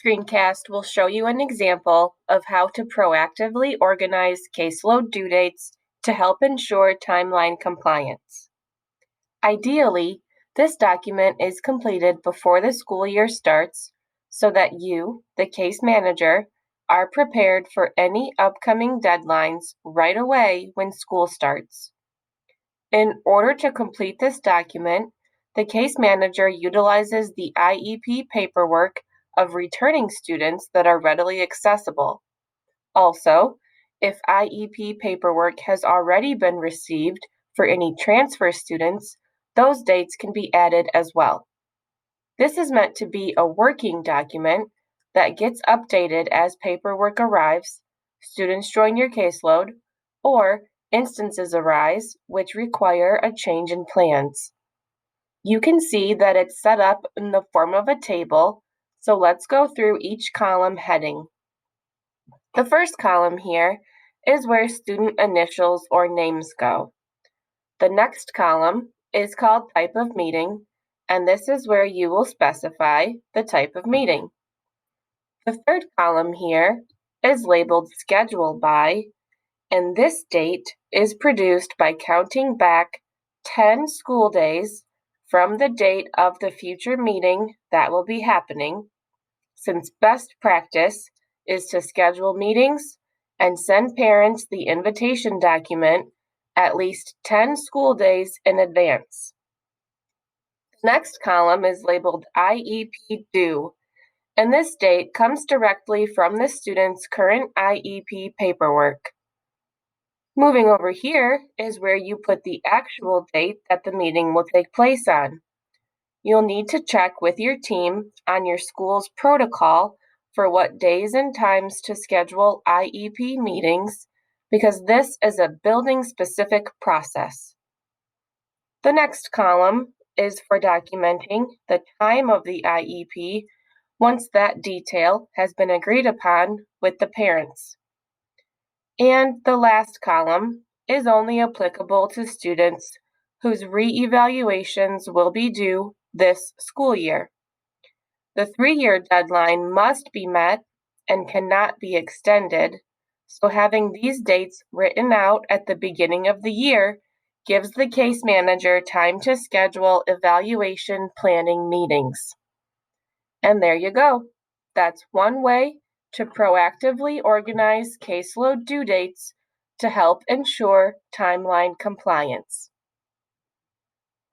This screencast will show you an example of how to proactively organize caseload due dates to help ensure timeline compliance. Ideally, this document is completed before the school year starts so that you, the case manager, are prepared for any upcoming deadlines right away when school starts. In order to complete this document, the case manager utilizes the IEP paperwork of returning students that are readily accessible. Also, if IEP paperwork has already been received for any transfer students, those dates can be added as well. This is meant to be a working document that gets updated as paperwork arrives, students join your caseload, or instances arise which require a change in plans. You can see that it's set up in the form of a table, so let's go through each column heading. The first column here is where student initials or names go. The next column is called type of meeting, and this is where you will specify the type of meeting. The third column here is labeled schedule by, and this date is produced by counting back 10 school days from the date of the future meeting that will be happening, since best practice is to schedule meetings and send parents the invitation document at least 10 school days in advance. The next column is labeled IEP due, and this date comes directly from the student's current IEP paperwork. Moving over here is where you put the actual date that the meeting will take place on. You'll need to check with your team on your school's protocol for what days and times to schedule IEP meetings, because this is a building-specific process. The next column is for documenting the time of the IEP once that detail has been agreed upon with the parents. And the last column is only applicable to students whose re-evaluations will be due this school year. The 3-year deadline must be met and cannot be extended, so having these dates written out at the beginning of the year gives the case manager time to schedule evaluation planning meetings. And there you go. That's one way to proactively organize caseload due dates to help ensure timeline compliance.